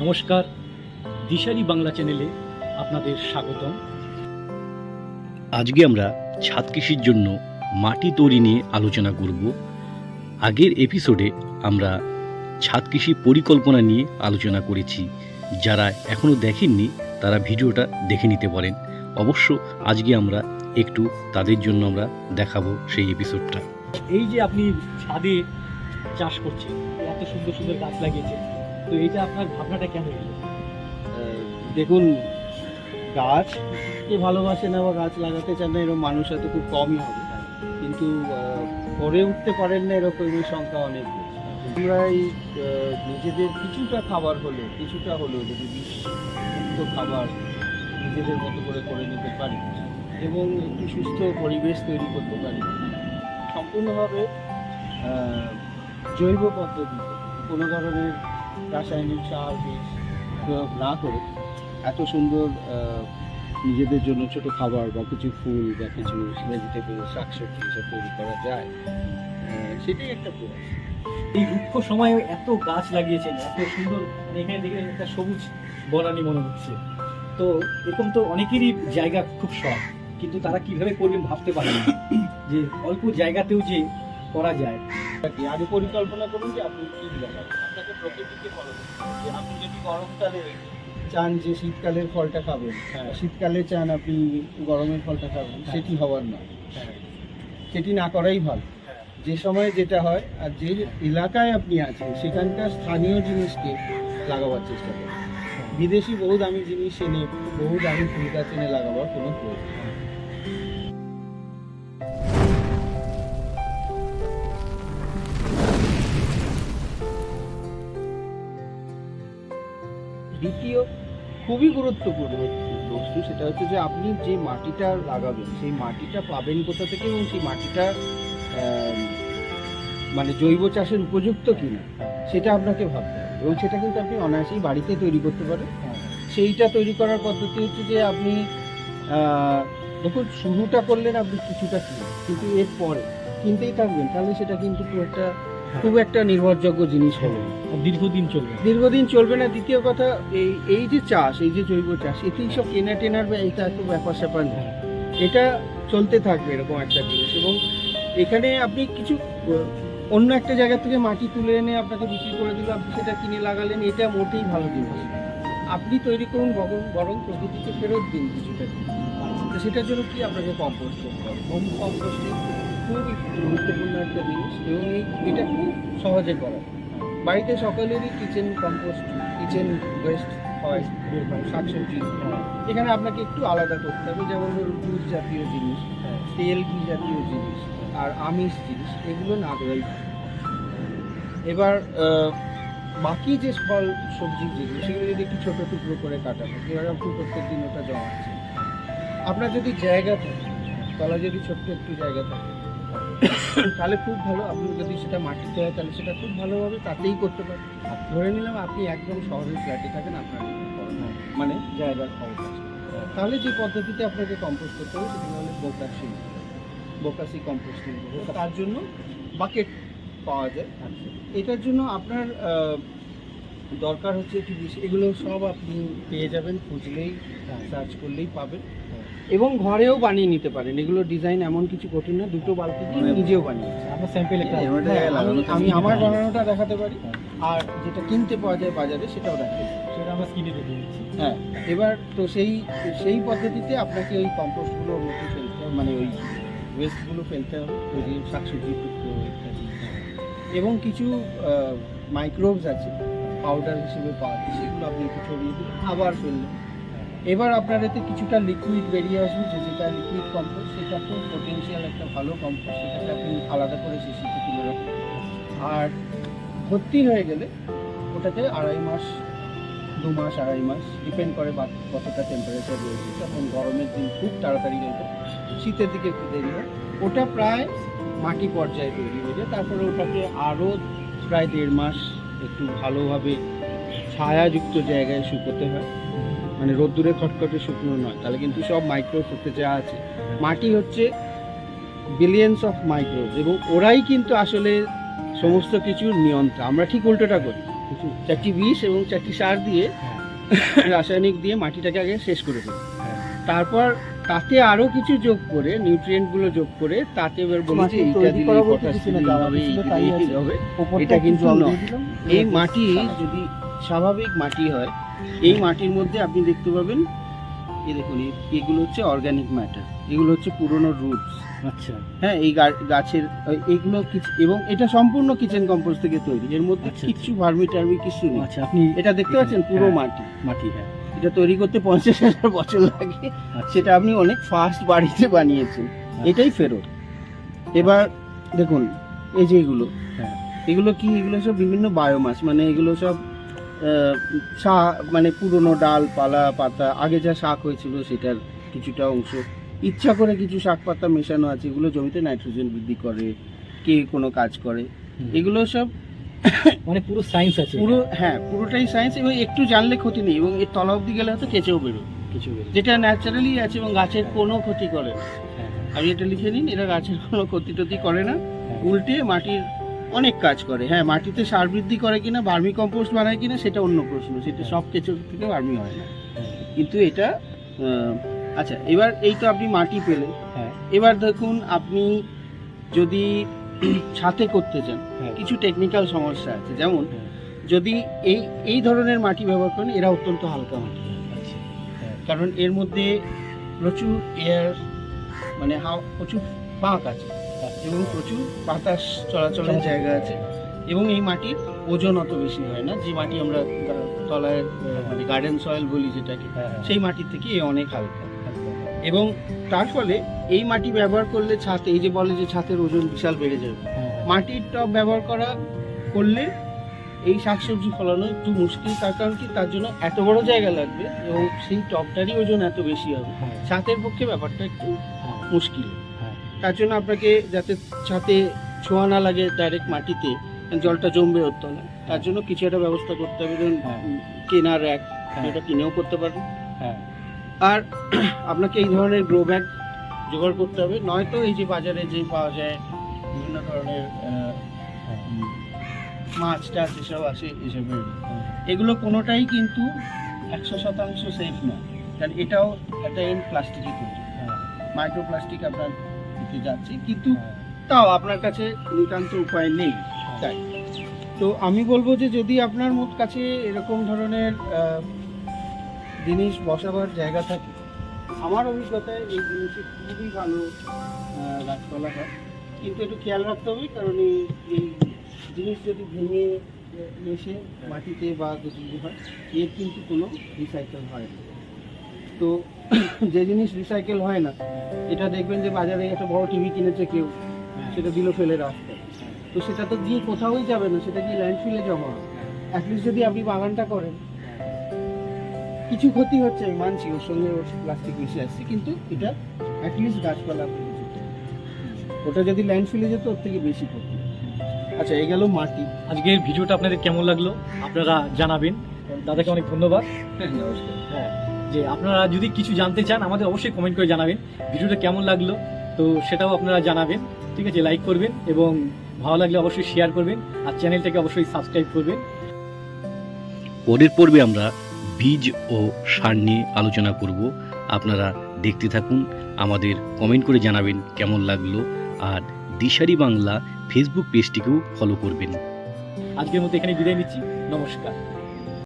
নমস্কার, দিশারি বাংলা চ্যানেলে আপনাদের স্বাগতম। আজকে আমরা ছাদ কৃষির জন্য মাটি তৈরি নিয়ে আলোচনা করব। আগের এপিসোডে আমরা ছাদ কৃষি পরিকল্পনা নিয়ে আলোচনা করেছি। যারা এখনও দেখেননি তারা ভিডিওটা দেখে নিতে পারেন। অবশ্য আজকে আমরা একটু তাদের জন্য আমরা দেখাবো সেই এপিসোডটা। এই যে আপনি ছাদে চাষ করছেন, এত সুন্দর সুন্দর গাছ লাগিয়েছেন, তো এইটা আপনার ভাবনাটা কেন এলো? দেখুন, গাছকে ভালোবাসে না বা গাছ লাগাতে চান না এরকম মানুষ হয়তো খুব কমই হবে, কিন্তু করে উঠতে পারেন না এরকমের সংখ্যা অনেক বেশি। আমরা এই নিজেদের কিছুটা খাবার হলো কিছুটা হলেও যদি বিষমুক্ত খাবার নিজেদের মতো করে নিতে পারি এবং একটি সুস্থ পরিবেশ তৈরি করতে পারি, সম্পূর্ণভাবে জৈব পদ্ধতিতে কোনো ধরনের রাসায়নিক সার বিষ প্রয়োগ না করে এত সুন্দর নিজেদের জন্য ছোট খাবার বা কিছু ফুল বা কিছু ভেজিটেবল শাকসবজি এসব তৈরি করা যায়, সেটাই একটা প্রয়াস। এই রুক্ষ সময়ে এত গাছ লাগিয়েছেন, এত সুন্দর, এখানে দেখে একটা সবুজ বনানী মনে হচ্ছে। তো এরকম তো অনেকেরই জায়গা খুব শখ, কিন্তু তারা কিভাবে করবেন ভাবতে পারে না যে অল্প জায়গাতেও যে করা যায়। আগে পরিকল্পনা করুন যে আপনি কী লাগাবেন, আপনাকে প্রকৃতিকে ফলো করতে হবে। যে আপনি যদি গরমকালে চান যে শীতকালের ফলটা খাবেন, শীতকালে চান আপনি গরমের ফলটা খাবেন, সেটি হওয়ার না, সেটি না করাই ভালো। যে সময় যেটা হয় আর যে এলাকায় আপনি আছেন সেখানকার স্থানীয় জিনিসকে লাগাবার চেষ্টা করুন। বিদেশি বহু দামি জিনিস এনে বহু দামি ফুল গাছ এনে লাগাবার কোনো প্রয়োজন নেই। দ্বিতীয় খুবই গুরুত্বপূর্ণ বস্তু সেটা হচ্ছে যে আপনি যে মাটিটা লাগাবেন সেই মাটিটা পাবেন কোথা থেকে এবং সেই মাটিটা মানে জৈব চাষের উপযুক্ত কিনা সেটা আপনাকে ভাবতে হবে, এবং সেটা কিন্তু আপনি অনায়াসেই বাড়িতে তৈরি করতে পারেন। সেইটা তৈরি করার পদ্ধতি হচ্ছে যে আপনি দেখুন, শুরুটা করলেন আপনি কিছুটা কিনে, কিন্তু এর পরে কিনতেই থাকবেন, তাহলে সেটা কিন্তু খুব একটা নির্ভরযোগ্য জিনিস হবে, দীর্ঘদিন চলবে না। দ্বিতীয় কথা, এই যে চাষ, এই যে জৈব চাষ, এতেই সব কেনার এটা একটু ব্যাপার স্যাপার নেই, এটা চলতে থাকবে এরকম একটা জিনিস। এবং এখানে আপনি কিছু অন্য একটা জায়গা থেকে মাটি তুলে এনে আপনাকে বিক্রি করে দিল, আপনি সেটা কিনে লাগালেন, এটা মোটেই ভালো জিনিস। আপনি তৈরি করুন, বরং প্রকৃতিকে ফেরত দিন কিছুটা। তো সেটার জন্য কি আপনাকে কম্পোস্ট করতে হবে। হোম কম্পোস্টিং খুবই গুরুত্বপূর্ণ একটা জিনিস, এবং এটা খুব সহজে করা। বাড়িতে সকলেরই কিচেন কম্পোস্ট, কিচেন ওয়েস্ট হয়, শাকসবজি। এখানে আপনাকে একটু আলাদা করতে হবে, যেমন ধরুন দুধ জাতীয় জিনিস, তেল ঘি জাতীয় জিনিস আর আমিষ জিনিস, এগুলো না দেওয়াই ভালো। এবার বাকি যে ফল সবজির যেগুলো, সেগুলো যদি একটু ছোটো টুকরো করে কাটানো, এবার আপনি প্রত্যেক দিন ওটা জমাচ্ছেন। আপনার যদি জায়গা থাকে, তলায় যদি ছোট্ট একটু জায়গা থাকে, তাহলে খুব ভালো। আপনি যদি সেটা মাটিতে হয় তাহলে সেটা খুব ভালোভাবে তাতেই করতে পারেন। ধরে নিলাম আপনি একদম শহরের ফ্ল্যাটে থাকেন, আপনার মানে জায়গার খরচ আছে, তাহলে যে পদ্ধতিতে আপনাকে কম্পোস্ট করতে হবে সেটা হলো বোকাসি কম্পোস্টিং। তার জন্য বাকেট পাওয়া যায়। এটার জন্য আপনার দরকার হচ্ছে একটু বেশি, এগুলো সব আপনি পেয়ে যাবেন, খুঁজলেই সার্চ করলেই পাবেন, এবং ঘরেও বানিয়ে নিতে পারেন। এগুলো ডিজাইন এমন কিছু কঠিন না, দুটো বালতি দিয়ে নিজেও বানিয়েছি। আমি আমার বানানোটা দেখাতে পারি, আর যেটা কিনতে পাওয়া যায় বাজারে সেটাও দেখাতে পারি, সেটা আমরা কিনে রেখে দিচ্ছি। হ্যাঁ, এবার তো সেই পদ্ধতিতে আপনাকে ওই কম্পোস্টগুলো মধ্যে ফেলতে হবে, মানে ওই ওয়েস্টগুলো ফেলতে হবে, ওই যে শাকসবজি টুকরো ইত্যাদি, এবং কিছু মাইক্রোবস আছে পাউডার হিসেবে পাওয়া যায়, সেগুলো আপনি একটু ছড়িয়ে দিন, আবার ফেললেন। এবার আপনার এতে কিছুটা লিকুইড বেরিয়ে আসবে, যেটা লিকুইড কম্পোস্ট, সেটা তো পোটেনশিয়াল একটা ভালো কম্পোস্ট, সেটাকে আপনি আলাদা করে শিশিতে তুলে রাখুন। আর ভর্তি হয়ে গেলে ওটাতে 2.5 মাস 2 মাস 2.5 মাস ডিপেন্ড করে কতটা টেম্পারেচার রয়েছে। তখন গরমের দিন খুব তাড়াতাড়ি হয়ে যায়, শীতের দিকে একটু দেরি হয়, ওটা প্রায় মাটি পর্যায়ে তৈরি হয়ে যায়। তারপরে ওটাকে আরও প্রায় 1.5 মাস একটু ভালোভাবে ছায়াযুক্ত জায়গায় শুকোতে হয়, মানে রোদ্দুরে খটখটে শুকনো নয়, তাহলে কিন্তু সব মাইক্রোবস হতে যা আছে। মাটি হচ্ছে বিলিয়ন্স অফ মাইক্রোবস, এবং ওরাই কিন্তু আসলে সমস্ত কিছুর নিয়ন্ত্রণ। আমরা ঠিক উল্টোটা করি, প্রচুর। 4টি বিষ এবং 4টি সার দিয়ে হ্যাঁ, রাসায়নিক দিয়ে মাটিটাকে আগে শেষ করে দিই। হ্যাঁ। তারপর তাতে আরো কিছু যোগ করে, নিউট্রিয়েন্ট গুলো যোগ করে, তাতে এবার বলি মাটি যে এইটা তৈরি দিলে করা বলতে পটাশ কিছু না, দিলে যারা হবে, ছিল এইটা তাই দিলে আছে। হবে। ওপরটা এটা কিন্তু জল নয়। দিয়ে দিলাম, এই এবার মাটি সারা। যদি স্বাভাবিক মাটি হয়, এই মাটির মধ্যে আপনি দেখতে পাবেন, এই দেখুন এগুলো হচ্ছে অর্গানিক ম্যাটার, এগুলো হচ্ছে পুরনো রুটস। আচ্ছা, হ্যাঁ, এই গাছের এইগুলো কিছু, এবং এটা সম্পূর্ণ কিচেন কম্পোস্ট থেকে তৈরি, এর মধ্যে আচ্ছা, কিছু ভার্মি টার্মি কিছু নেই। আচ্ছা। আপনি এটা দেখতে পাচ্ছেন পুরো হ্যাঁ, মাটি। মাটি, হ্যাঁ। এটা তৈরি করতে 50,000 বছর লাগে, আচ্ছা, সেটা আপনি অনেক ফাস্ট বাড়িতে বানিয়েছেন, এটাই ফেরত। এবার দেখুন এই যে এগুলো, হ্যাঁ। এগুলো কি, এগুলো সব বিভিন্ন বায়োমাস, মানে এগুলো সব মানে পুরনো ডাল পালা পাতা, আগে যা শাক হয়েছিল সেটার কিছুটা অংশ, ইচ্ছা করে কিছু শাক পাতা মেশানো আছে, এগুলো জমিতে নাইট্রোজেন বৃদ্ধি করে, কে কোনো কাজ করে, হুম। এগুলো সব মানে পুরো সায়েন্স আছে, পুরো, হ্যাঁ পুরোটাই সায়েন্স। এবং একটু জানলে ক্ষতি নেই, এবং এর তলা অব্দি গেলে হয়তো কেঁচেও বেরোয়, কিছু বেরিয়ে। যেটা ন্যাচারালি আছে এবং গাছের কোনো ক্ষতি করে না। হ্যাঁ, আমি এটা লিখে নিন, এরা গাছের কোনো ক্ষতি টতি করে না, হ্যাঁ। উল্টে মাটির অনেক কাজ করে। হ্যাঁ, মাটিতে সার বৃদ্ধি করে কিনা, ভার্মি কম্পোস্ট বানায় কিনা সেটা অন্য প্রশ্ন, সেটা সব কেঁচো থেকে ভার্মি হয় না, হ্যাঁ, কিন্তু এটা আচ্ছা। এবার এই তো আপনি মাটি পেলেন, হ্যাঁ, এবার দেখুন আপনি যদি ছাতে করতে চান, হ্যাঁ। কিছু টেকনিক্যাল সমস্যা আছে, যেমন হ্যাঁ। যদি এই ধরনের মাটি ব্যবহার করেন, এরা অত্যন্ত হালকা মাটি, আচ্ছা, হ্যাঁ। কারণ এর মধ্যে প্রচুর এয়ার, মানে প্রচুর ফাঁক আছে এবং প্রচুর বাতাস চলাচলের জায়গা আছে, এবং এই মাটির ওজন অত বেশি হয় না, যে মাটি আমরা তলায় মানে গার্ডেন সয়েল বলি যেটাকে, হ্যাঁ, হ্যাঁ। সেই মাটির থেকে এ অনেক হালকা। আচ্ছা, এবং তার ফলে এই মাটি ব্যবহার করলে ছাতে, এই যে বলে যে ছাতের ওজন বিশাল বেড়ে যাবে, হ্যাঁ, মাটির টব ব্যবহার করলে এই শাকসবজি ফলানো একটু মুশকিল। তার কারণ কি, তার জন্য এত বড় জায়গা লাগবে এবং সেই টবটারই ওজন এত বেশি হবে, হ্যাঁ, ছাতের পক্ষে ব্যাপারটা একটু হ্যাঁ, মুশকিল। হ্যাঁ। তার জন্য আপনাকে, যাতে ছাতে ছোঁয়া না লাগে ডাইরেক্ট মাটিতে, জলটা জমবে ওর তলায়, তার জন্য কিছু একটা ব্যবস্থা করতে হবে, যেমন হ্যাঁ। কেনার এক, হ্যাঁ। যেটা কিনেও করতে পারেন। হ্যাঁ, আর আপনাকে এই ধরনের গ্রো ব্যাগ জোগাড় করতে হবে, নয়তো এই যে বাজারে যে পাওয়া যায় বিভিন্ন ধরনের হ্যাঁ। মাছ টাছ এসব আসে, এসবের এগুলো কোনোটাই কিন্তু 100% সেফ নয়, কারণ এটাও একটা এন্ড প্লাস্টিকে তৈরি, হ্যাঁ, মাইক্রোপ্লাস্টিক আপনার দিতে যাচ্ছে, কিন্তু হ্যাঁ। তাও আপনার কাছে নিতান্ত উপায় নেই। তাই তো আমি বলবো যে যদি আপনার কাছে এরকম ধরনের জিনিস বসাবার জায়গা থাকে, আমার অভিজ্ঞতায় এই জিনিসে খুবই ভালো গাছপালা হয়, কিন্তু একটু খেয়াল রাখতে হবে, কারণ এই জিনিস যদি ভেঙে এসে মাটিতে বা যদি হয়, এর কিন্তু কোনো রিসাইকেল হয় না। তো যে জিনিস রিসাইকেল হয় না, এটা দেখবেন যে বাজারে একটা বড় টিভি কিনেছে কেউ, সেটা দিল ফেলে রাস্তায়, তো সেটা তো দিয়ে কোথাওই যাবে না, সেটা কি ল্যান্ডফিলে জমা হবে। অ্যাটলিস্ট যদি আপনি বাগানটা করেন, কিছু ক্ষতি হচ্ছে আমি মানছি, ওর সঙ্গে ওর প্লাস্টিক মিশে আসছে, কিন্তু এটা অ্যাটলিস্ট গাছপালা আপনি কিছু করবেন। ওটা যদি ল্যান্ডফিলে যেত ওর থেকে বেশি ক্ষতি। আচ্ছা, এই গেল মাটি। আজকের ভিডিওটা আপনাদের কেমন লাগলো আপনারা জানাবেন। দাদাকে অনেক ধন্যবাদ। নমস্কার। হ্যাঁ, যে আপনারা যদি কিছু জানতে চান আমাদের অবশ্যই কমেন্ট করে জানাবেন ভিডিওটা কেমন লাগলো, তো সেটাও আপনারা জানাবেন। ঠিক আছে, লাইক করবেন এবং ভালো লাগলে অবশ্যই শেয়ার করবেন, আর চ্যানেলটাকে অবশ্যই সাবস্ক্রাইব করবেন। পরের পর্বে আমরা বীজ ও সার নিয়ে আলোচনা করব। আপনারা দেখতে থাকুন, আমাদের কমেন্ট করে জানাবেন কেমন লাগলো, আর দিশারি বাংলা ফেসবুক পেজটিকেও ফলো করবেন। আজকের মতো এখানে বিদায় নিচ্ছি, নমস্কার।